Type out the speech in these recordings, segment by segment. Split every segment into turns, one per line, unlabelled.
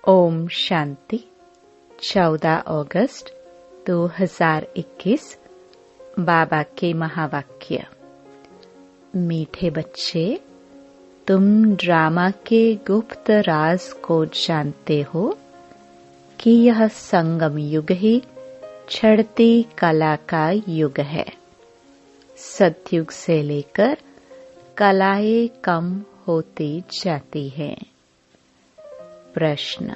ओम शांति। 14 अगस्त 2021 बाबा के महावाक्य। मीठे बच्चे, तुम ड्रामा के गुप्त राज को जानते हो कि यह संगम युग ही चढ़ती कला का युग है। सतयुग से लेकर कलाएं कम होती जाती हैं। प्रश्न,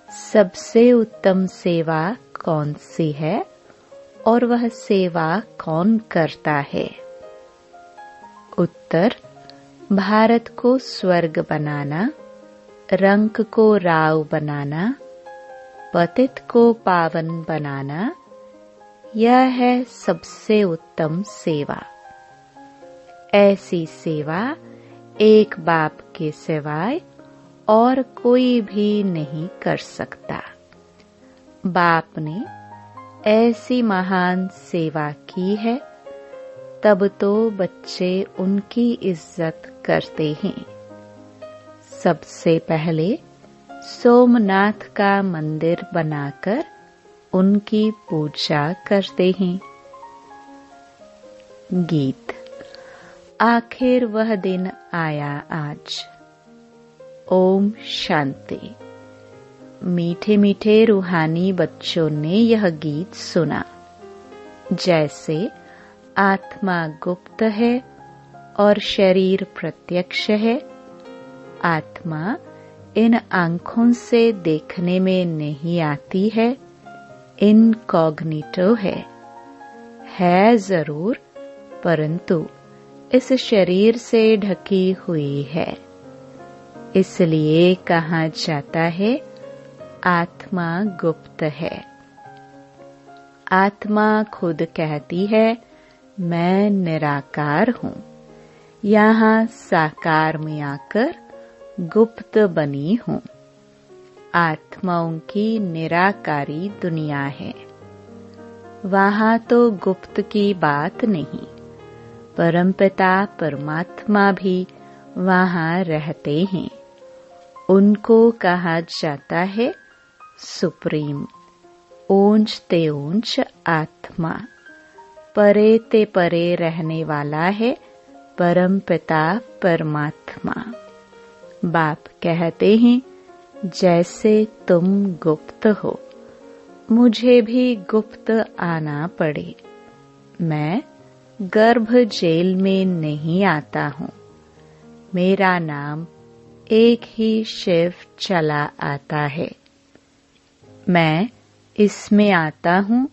सबसे उत्तम सेवा कौन सी है और वह सेवा कौन करता है? उत्तर, भारत को स्वर्ग बनाना, रंक को राव बनाना, पतित को पावन बनाना, यह है सबसे उत्तम सेवा। ऐसी सेवा एक बाप के सिवाय और कोई भी नहीं कर सकता। बाप ने ऐसी महान सेवा की है, तब तो बच्चे उनकी इज्जत करते हैं। सबसे पहले सोमनाथ का मंदिर बनाकर उनकी पूजा करते हैं। गीत। आखिर वह दिन आया आज। ओम शांति। मीठे मीठे रूहानी बच्चों ने यह गीत सुना। जैसे आत्मा गुप्त है और शरीर प्रत्यक्ष है। आत्मा इन आंखों से देखने में नहीं आती है, इनकॉग्निटो है जरूर, परंतु इस शरीर से ढकी हुई है। इसलिए कहा जाता है आत्मा गुप्त है। आत्मा खुद कहती है मैं निराकार हूँ, यहाँ साकार में आकर गुप्त बनी हूँ। आत्माओं की निराकारी दुनिया है। वहाँ तो गुप्त की बात नहीं, परमपिता परमात्मा भी वहाँ रहते हैं। उनको कहा जाता है सुप्रीम, ऊंच ते ऊंच आत्मा। परे ते परे रहने वाला है परमपिता परमात्मा। बाप कहते हैं जैसे तुम गुप्त हो, मुझे भी गुप्त आना पड़े। मैं गर्भ जेल में नहीं आता हूँ। मेरा नाम एक ही शिव चला आता है। मैं इसमें आता हूँ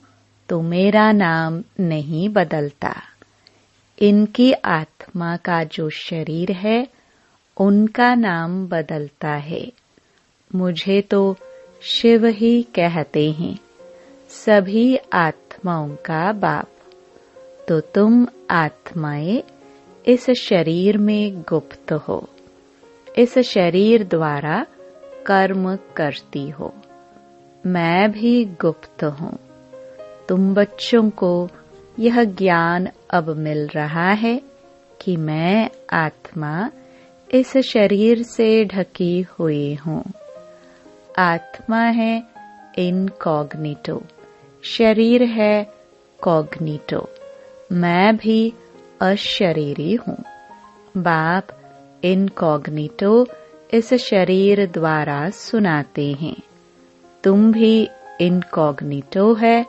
तो मेरा नाम नहीं बदलता। इनकी आत्मा का जो शरीर है उनका नाम बदलता है। मुझे तो शिव ही कहते हैं, सभी आत्माओं का बाप। तो तुम आत्माएं इस शरीर में गुप्त हो, इस शरीर द्वारा कर्म करती हो। मैं भी गुप्त हूँ। तुम बच्चों को यह ज्ञान अब मिल रहा है कि मैं आत्मा इस शरीर से ढकी हुई हूँ। आत्मा है इनकॉग्निटो, शरीर है कॉग्निटो। मैं भी अशरीरी हूँ। बाप इनकॉग्निटो इस शरीर द्वारा सुनाते हैं। तुम भी इनकॉग्निटो है,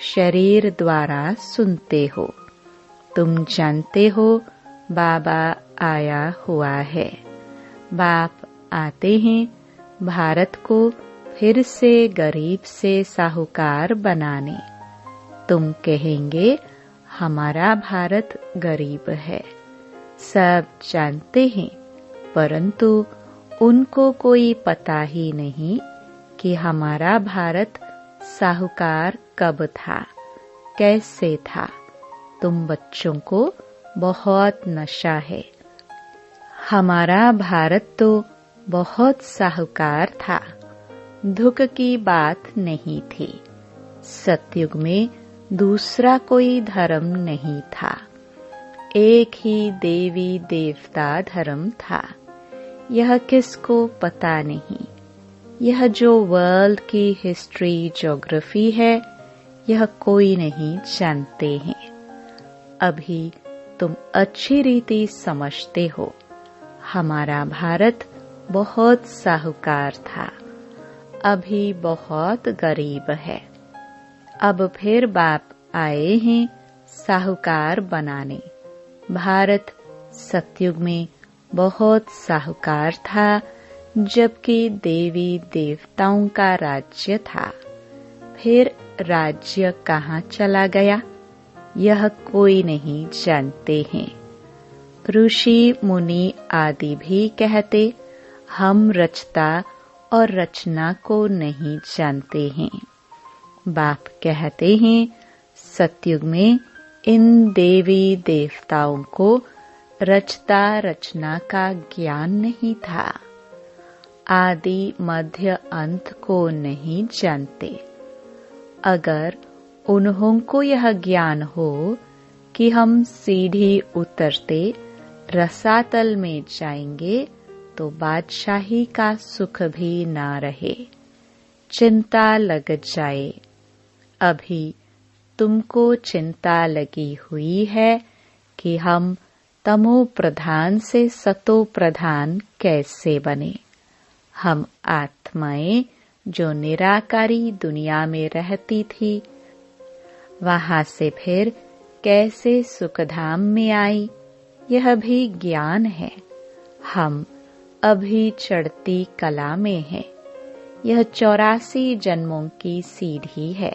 शरीर द्वारा सुनते हो। तुम जानते हो बाबा आया हुआ है। बाप आते हैं भारत को फिर से गरीब से साहूकार बनाने। तुम कहेंगे हमारा भारत गरीब है। सब जानते हैं, परंतु उनको कोई पता ही नहीं कि हमारा भारत साहूकार कब था, कैसे था। तुम बच्चों को बहुत नशा है। हमारा भारत तो बहुत साहूकार था, दुख की बात नहीं थी। सतयुग में दूसरा कोई धर्म नहीं था, एक ही देवी देवता धर्म था। यह किसको पता नहीं। यह जो वर्ल्ड की हिस्ट्री ज्योग्राफी है, यह कोई नहीं जानते हैं। अभी तुम अच्छी रीति समझते हो। हमारा भारत बहुत साहूकार था, अभी बहुत गरीब है। अब फिर बाप आए हैं साहूकार बनाने। भारत सतयुग में बहुत साहूकार था, जबकि देवी देवताओं का राज्य था। फिर राज्य कहाँ चला गया, यह कोई नहीं जानते हैं। ऋषि मुनि आदि भी कहते हम रचता और रचना को नहीं जानते हैं। बाप कहते हैं सतयुग में इन देवी देवताओं को रचता रचना का ज्ञान नहीं था। आदि मध्य अंत को नहीं जानते। अगर उन्हों को यह ज्ञान हो कि हम सीढ़ी उतरते रसातल में जाएंगे, तो बादशाही का सुख भी ना रहे, चिंता लग जाए। अभी तुमको चिंता लगी हुई है कि हम तमो प्रधान से सतो प्रधान कैसे बने। हम आत्माएं जो निराकारी दुनिया में रहती थी, वहां से फिर कैसे सुखधाम में आई, यह भी ज्ञान है। हम अभी चढ़ती कला में हैं। यह 84 जन्मों की सीढ़ी है।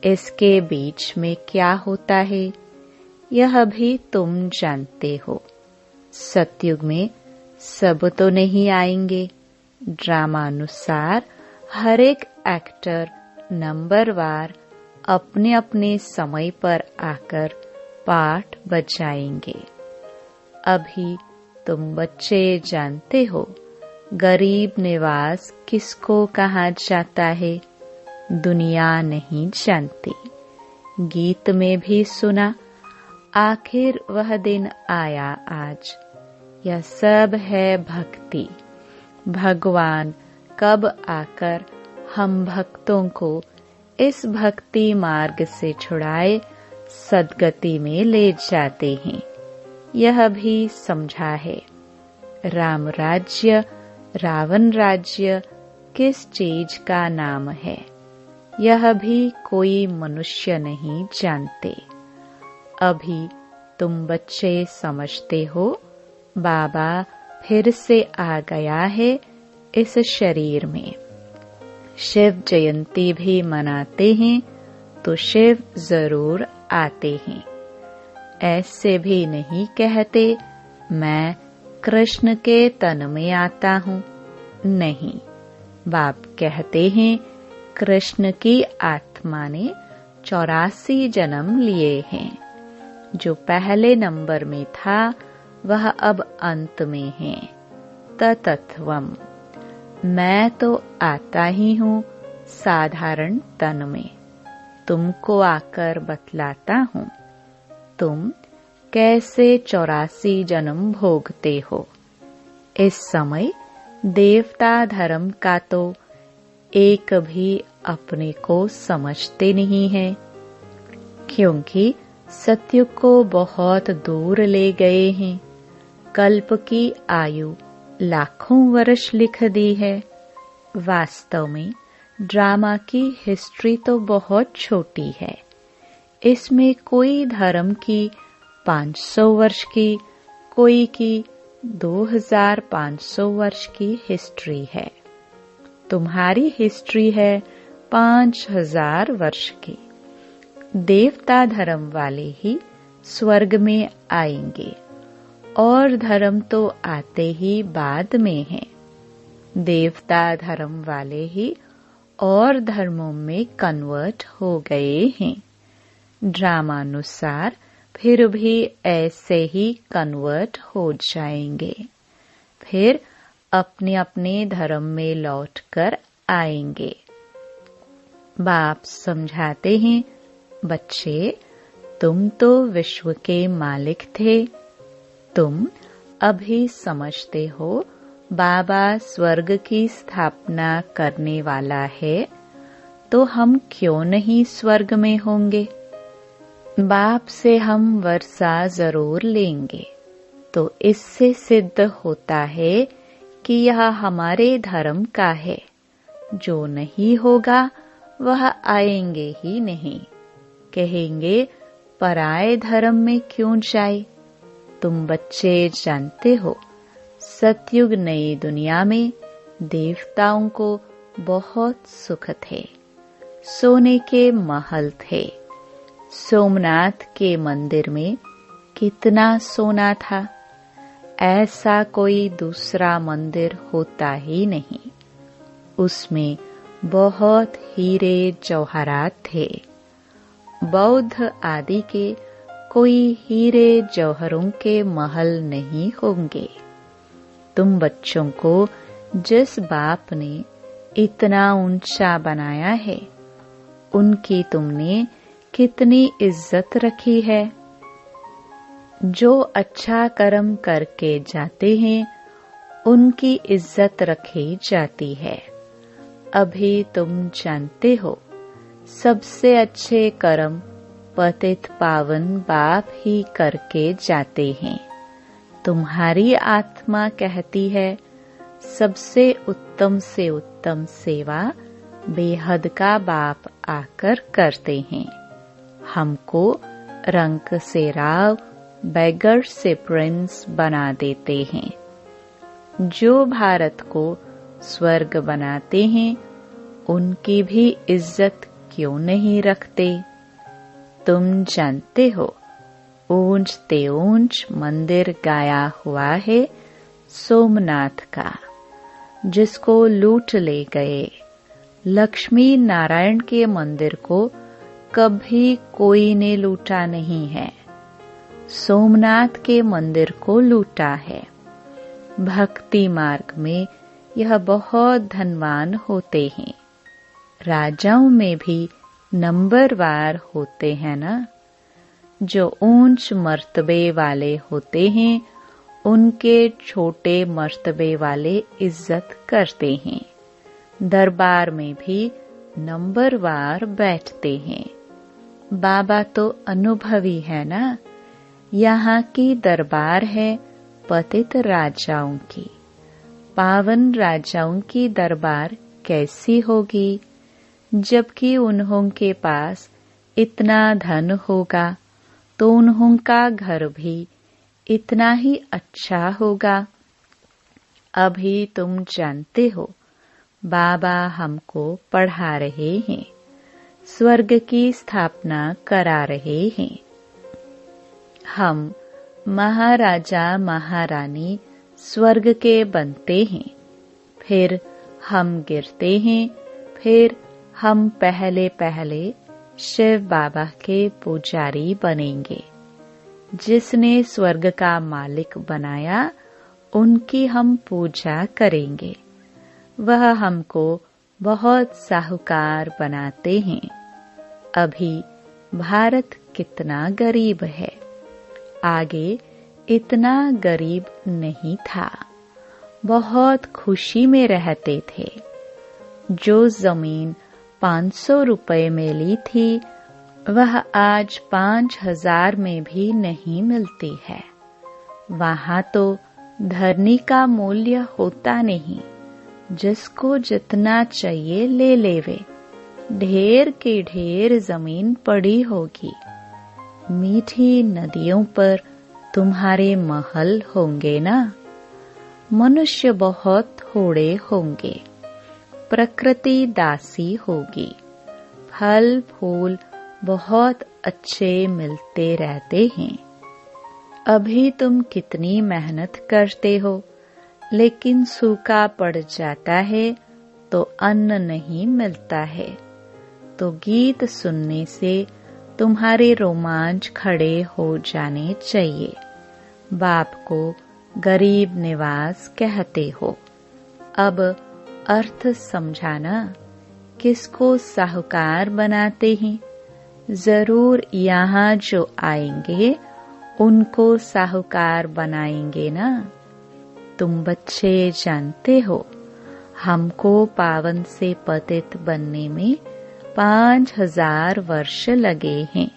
इसके बीच में क्या होता है, यह भी तुम जानते हो। सतयुग में सब तो नहीं आएंगे। ड्रामानुसार हर एक एक्टर नंबरवार अपने अपने समय पर आकर पाठ बजाएंगे। अभी तुम बच्चे जानते हो गरीब निवास किसको कहा जाता है, दुनिया नहीं जानती। गीत में भी सुना, आखिर वह दिन आया आज। यह सब है भक्ति। भगवान कब आकर हम भक्तों को इस भक्ति मार्ग से छुड़ाए सद्गति में ले जाते हैं, यह भी समझा है। राम राज्य रावण राज्य किस चीज का नाम है, यह भी कोई मनुष्य नहीं जानते। अभी तुम बच्चे समझते हो बाबा फिर से आ गया है इस शरीर में। शिव जयंती भी मनाते हैं तो शिव जरूर आते हैं। ऐसे भी नहीं कहते मैं कृष्ण के तन में आता हूँ। नहीं, बाप कहते हैं कृष्ण की आत्मा ने 84 जन्म लिए हैं। जो पहले नंबर में था वह अब अंत में है। तत्वम, मैं तो आता ही हूँ साधारण तन में। तुमको आकर बतलाता हूँ तुम कैसे 84 जन्म भोगते हो। इस समय देवता धर्म का तो एक भी अपने को समझते नहीं है, क्योंकि सतयुग को बहुत दूर ले गए हैं। कल्प की आयु लाखों वर्ष लिख दी है। वास्तव में ड्रामा की हिस्ट्री तो बहुत छोटी है। इसमें कोई धर्म की 500 वर्ष की, कोई की 2500 वर्ष की हिस्ट्री है। तुम्हारी हिस्ट्री है 5000 वर्ष की। देवता धर्म वाले ही स्वर्ग में आएंगे और धर्म तो आते ही बाद में हैं। देवता धर्म वाले ही और धर्मों में कन्वर्ट हो गए हैं। ड्रामानुसार फिर भी ऐसे ही कन्वर्ट हो जाएंगे, फिर अपने अपने धर्म में लौटकर आएंगे। बाप समझाते हैं बच्चे, तुम तो विश्व के मालिक थे। तुम अभी समझते हो बाबा स्वर्ग की स्थापना करने वाला है, तो हम क्यों नहीं स्वर्ग में होंगे? बाप से हम वर्षा जरूर लेंगे, तो इससे सिद्ध होता है कि यह हमारे धर्म का है। जो नहीं होगा वह आएंगे ही नहीं। कहेंगे पराये धर्म में क्यों जाए? तुम बच्चे जानते हो, सतयुग नई दुनिया में देवताओं को बहुत सुख थे। सोने के महल थे। सोमनाथ के मंदिर में कितना सोना था, ऐसा कोई दूसरा मंदिर होता ही नहीं। उसमें बहुत हीरे जवाहरात थे। बौद्ध आदि के कोई हीरे जौहरों के महल नहीं होंगे। तुम बच्चों को जिस बाप ने इतना ऊंचा बनाया है, उनकी तुमने कितनी इज्जत रखी है। जो अच्छा कर्म करके जाते हैं, उनकी इज्जत रखी जाती है। अभी तुम जानते हो, सबसे अच्छे कर्म पतित पावन बाप ही करके जाते हैं। तुम्हारी आत्मा कहती है, सबसे उत्तम से उत्तम सेवा बेहद का बाप आकर करते हैं। हमको रंक से राव, बैगर से प्रिंस बना देते हैं। जो भारत को स्वर्ग बनाते हैं, उनकी भी इज्जत क्यों नहीं रखते? तुम जानते हो, ऊंच ते ऊंच मंदिर गाया हुआ है सोमनाथ का, जिसको लूट ले गए। लक्ष्मी नारायण के मंदिर को कभी कोई ने लूटा नहीं है, सोमनाथ के मंदिर को लूटा है। भक्ति मार्ग में यह बहुत धनवान होते हैं। राजाओं में भी नंबरवार होते हैं ना। जो ऊंच मर्तबे वाले होते हैं, उनके छोटे मर्तबे वाले इज्जत करते हैं। दरबार में भी नंबरवार बैठते हैं। बाबा तो अनुभवी है ना। यहाँ की दरबार है पतित राजाओं की। पावन राजाओं की दरबार कैसी होगी? जबकि उन्हों के पास इतना धन होगा, तो उन्हों का घर भी इतना ही अच्छा होगा। अभी तुम जानते हो, बाबा हमको पढ़ा रहे हैं, स्वर्ग की स्थापना करा रहे हैं। हम महाराजा महारानी स्वर्ग के बनते हैं, फिर हम गिरते हैं, फिर हम पहले पहले शिव बाबा के पुजारी बनेंगे। जिसने स्वर्ग का मालिक बनाया, उनकी हम पूजा करेंगे। वह हमको बहुत साहूकार बनाते हैं। अभी भारत कितना गरीब है, आगे इतना गरीब नहीं था। बहुत खुशी में रहते थे। जो जमीन 500 रुपए में ली थी, वह आज 5000 में भी नहीं मिलती है। वहां तो धरनी का मूल्य होता नहीं। जिसको जितना चाहिए ले लेवे। ढेर की ढेर जमीन पड़ी होगी। मीठी नदियों पर तुम्हारे महल होंगे ना। मनुष्य बहुत थोड़े होंगे। प्रकृति दासी होगी। फल फूल बहुत अच्छे मिलते रहते हैं। अभी तुम कितनी मेहनत करते हो, लेकिन सूखा पड़ जाता है तो अन्न नहीं मिलता है। तो गीत सुनने से तुम्हारे रोमांच खड़े हो जाने चाहिए। बाप को गरीब निवास कहते हो। अब अर्थ समझाना। किसको साहूकार बनाते हैं? जरूर यहाँ जो आएंगे उनको साहूकार बनाएंगे ना। तुम बच्चे जानते हो, हमको पावन से पतित बनने में 5000 वर्ष लगे हैं।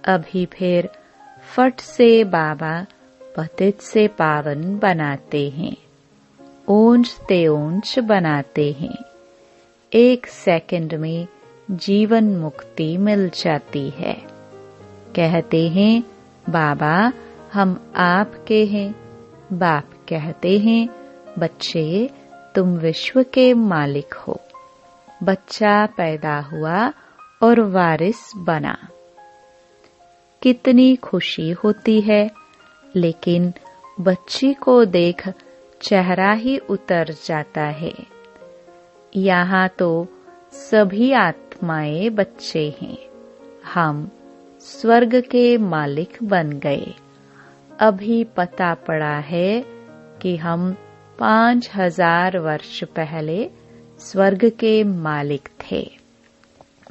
अभी फिर फट से बाबा पतित से पावन बनाते हैं, ऊंच ते ऊंच बनाते हैं। 1 सेकंड में जीवन मुक्ति मिल जाती है। कहते हैं बाबा हम आपके हैं। बाप कहते हैं बच्चे तुम विश्व के मालिक हो। बच्चा पैदा हुआ और वारिस बना। कितनी खुशी होती है, लेकिन बच्ची को देख चेहरा ही उतर जाता है। यहाँ तो सभी आत्माएं बच्चे हैं। हम स्वर्ग के मालिक बन गए। अभी पता पड़ा है कि हम 5000 वर्ष पहले स्वर्ग के मालिक थे।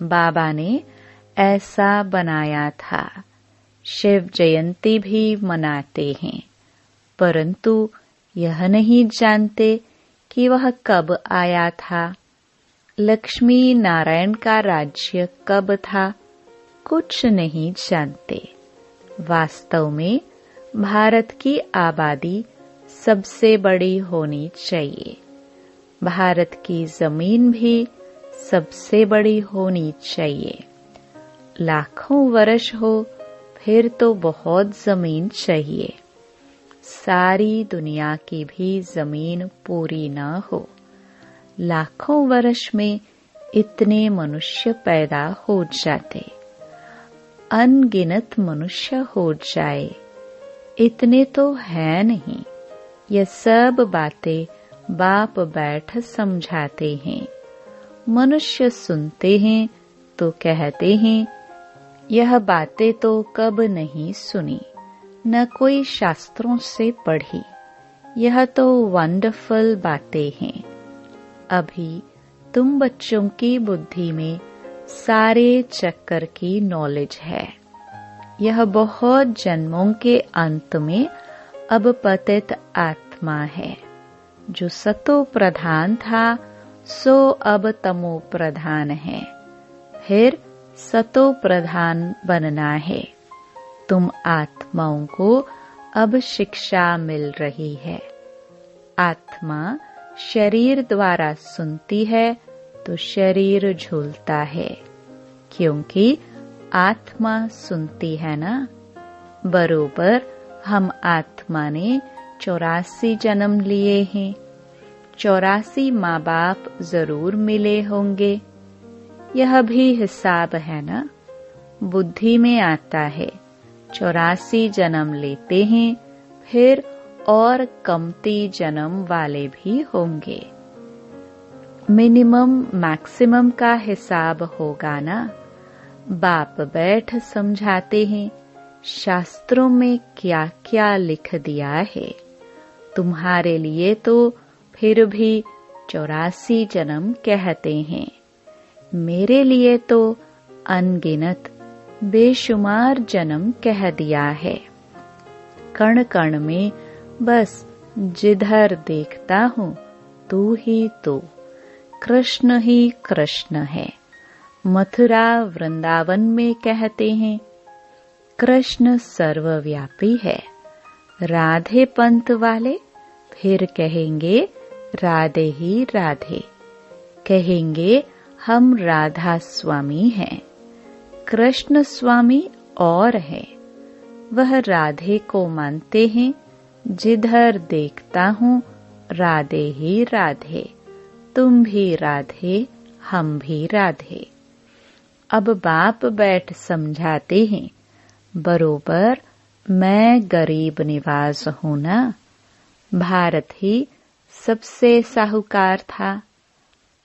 बाबा ने ऐसा बनाया था। शिव जयंती भी मनाते हैं, परंतु यह नहीं जानते कि वह कब आया था। लक्ष्मी नारायण का राज्य कब था, कुछ नहीं जानते। वास्तव में भारत की आबादी सबसे बड़ी होनी चाहिए। भारत की जमीन भी सबसे बड़ी होनी चाहिए। लाखों वर्ष हो फिर तो बहुत जमीन चाहिए। सारी दुनिया की भी जमीन पूरी न हो। लाखों वर्ष में इतने मनुष्य पैदा हो जाते, अनगिनत मनुष्य हो जाए, इतने तो है नहीं। यह सब बातें बाप बैठ समझाते हैं। मनुष्य सुनते हैं तो कहते हैं यह बातें तो कब नहीं सुनी, न कोई शास्त्रों से पढ़ी। यह तो वंडरफुल बातें हैं। अभी तुम बच्चों की बुद्धि में सारे चक्कर की नॉलेज है। यह बहुत जन्मों के अंत में अब पतित आत्मा है। जो सतो प्रधान था सो अब तमो प्रधान है। फिर सतो प्रधान बनना है। तुम आत्माओं को अब शिक्षा मिल रही है। आत्मा शरीर द्वारा सुनती है तो शरीर झूलता है, क्योंकि आत्मा सुनती है ना। बरोबर हम आत्मा ने 84 जन्म लिए हैं। 84 माँ बाप जरूर मिले होंगे। यह भी हिसाब है ना। बुद्धि में आता है 84 जन्म लेते हैं, फिर और कमती जन्म वाले भी होंगे। मिनिमम मैक्सिमम का हिसाब होगा ना। बाप बैठ समझाते हैं शास्त्रों में क्या क्या लिख दिया है। तुम्हारे लिए तो फिर भी 84 जन्म कहते हैं। मेरे लिए तो अनगिनत बेशुमार जन्म कह दिया है। कण कण में बस जिधर देखता हूँ तू ही तो कृष्ण ही कृष्ण है। मथुरा वृंदावन में कहते हैं कृष्ण सर्वव्यापी है। राधे पंथ वाले फिर कहेंगे राधे ही राधे। कहेंगे हम राधा स्वामी हैं। कृष्ण स्वामी और है। वह राधे को मानते हैं। जिधर देखता हूँ राधे ही राधे। तुम भी राधे, हम भी राधे। अब बाप बैठ समझाते हैं बरोबर मैं गरीब निवाज हूँ ना। भारत ही सबसे साहूकार था,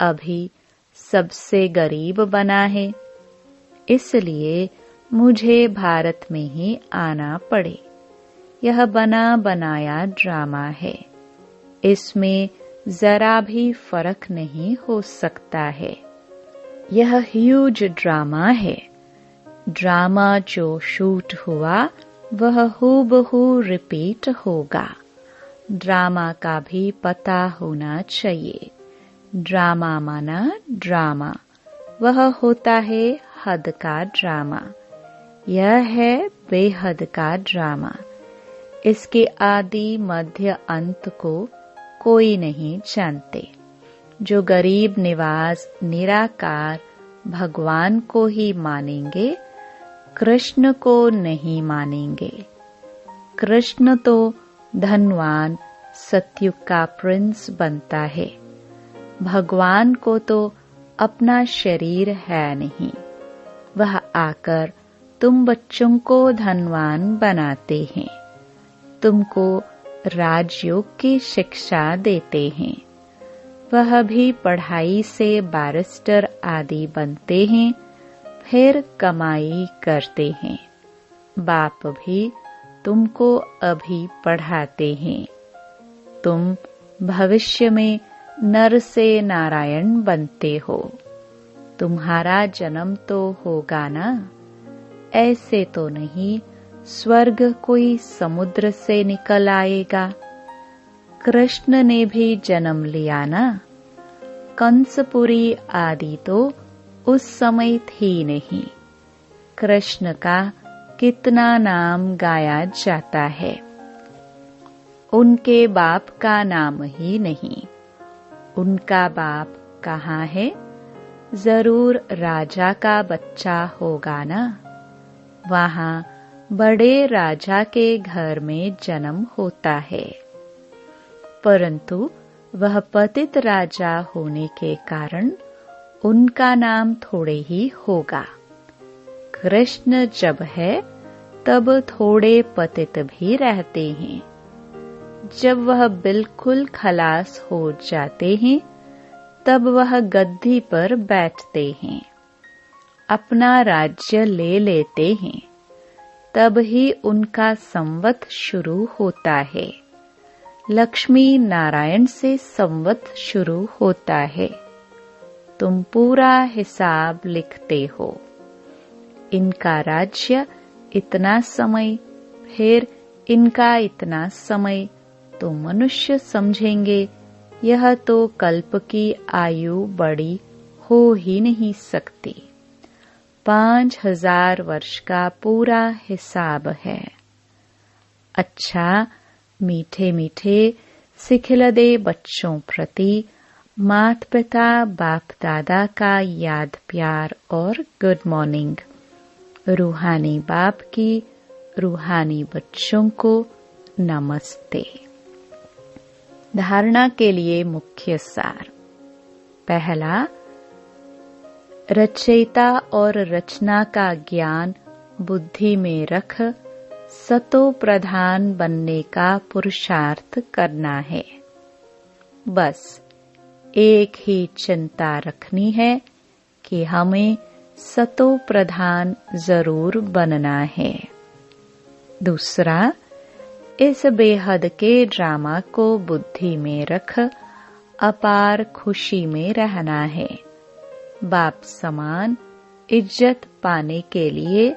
अभी सबसे गरीब बना है। इसलिए मुझे भारत में ही आना पड़े। यह बना बनाया ड्रामा है। इसमें जरा भी फर्क नहीं हो सकता है। यह ह्यूज ड्रामा है। ड्रामा जो शूट हुआ वह हूबहू रिपीट होगा। ड्रामा का भी पता होना चाहिए। ड्रामा माना ड्रामा, वह होता है हद का ड्रामा। यह है बेहद का ड्रामा। इसके आदि मध्य अंत को कोई नहीं जानते। जो गरीब निवास निराकार भगवान को ही मानेंगे, कृष्ण को नहीं मानेंगे। कृष्ण तो धनवान सतयुग का प्रिंस बनता है। भगवान को तो अपना शरीर है नहीं। वह आकर तुम बच्चों को धनवान बनाते हैं, तुमको राजयोग की शिक्षा देते हैं। वह भी पढ़ाई से बैरिस्टर आदि बनते हैं, फिर कमाई करते हैं। बाप भी तुमको अभी पढ़ाते हैं। तुम भविष्य में नर से नारायण बनते हो। तुम्हारा जन्म तो होगा ना? ऐसे तो नहीं स्वर्ग कोई समुद्र से निकल आएगा। कृष्ण ने भी जन्म लिया ना। कंसपुरी आदि तो उस समय थी नहीं। कृष्ण का कितना नाम गाया जाता है। उनके बाप का नाम ही नहीं। उनका बाप कहाँ है? जरूर राजा का बच्चा होगा ना। वहाँ बड़े राजा के घर में जन्म होता है, परंतु वह पतित राजा होने के कारण उनका नाम थोड़े ही होगा। कृष्ण जब है तब थोड़े पतित भी रहते हैं। जब वह बिल्कुल खलास हो जाते हैं, तब वह गद्दी पर बैठते हैं, अपना राज्य ले लेते हैं। तब ही उनका संवत शुरू होता है। लक्ष्मी नारायण से संवत शुरू होता है। तुम पूरा हिसाब लिखते हो। इनका राज्य इतना समय, फिर इनका इतना समय, तो मनुष्य समझेंगे यह तो कल्प की आयु बड़ी हो ही नहीं सकती। 5000 वर्ष का पूरा हिसाब है। अच्छा, मीठे मीठे सिखिलदे बच्चों प्रति माता पिता बाप दादा का याद प्यार और गुड मॉर्निंग। रूहानी बाप की रूहानी बच्चों को नमस्ते। धारणा के लिए मुख्य सार। पहला, रचयिता और रचना का ज्ञान बुद्धि में रख सतो प्रधान बनने का पुरुषार्थ करना है। बस एक ही चिंता रखनी है कि हमें सतो प्रधान जरूर बनना है। दूसरा, इस बेहद के ड्रामा को बुद्धि में रख अपार खुशी में रहना है। बाप समान इज्जत पाने के लिए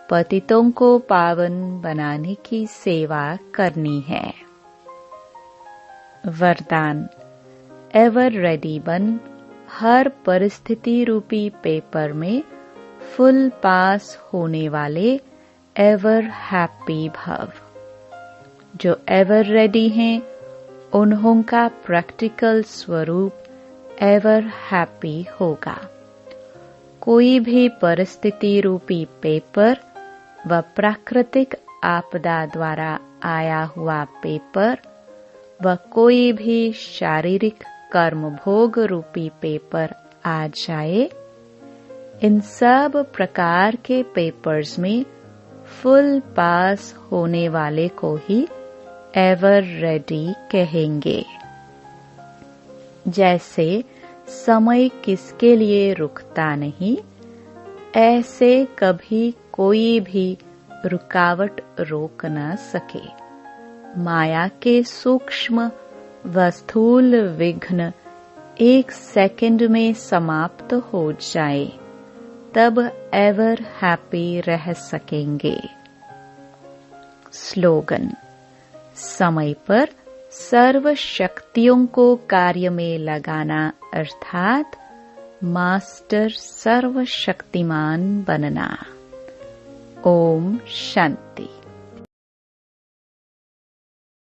पतितों को पावन बनाने की सेवा करनी है। वरदान, एवर रेडी बन हर परिस्थिति रूपी पेपर में फुल पास होने वाले एवर हैप्पी भव। जो एवर रेडी हैं, उन्हों का प्रैक्टिकल स्वरूप एवर हैप्पी होगा। कोई भी परिस्थिति रूपी पेपर व प्राकृतिक आपदा द्वारा आया हुआ पेपर व कोई भी शारीरिक कर्म भोग रूपी पेपर आ जाए, इन सब प्रकार के पेपर्स में फुल पास होने वाले को ही एवर रेडी कहेंगे। जैसे समय किसके लिए रुकता नहीं, ऐसे कभी कोई भी रुकावट रोक न सके। माया के सूक्ष्म व स्थूल विघ्न 1 सेकंड में समाप्त हो जाए, तब एवर हैप्पी रह सकेंगे। स्लोगन, समय पर सर्व शक्तियों को कार्य में लगाना अर्थात मास्टर सर्वशक्तिमान बनना। ओम शांति।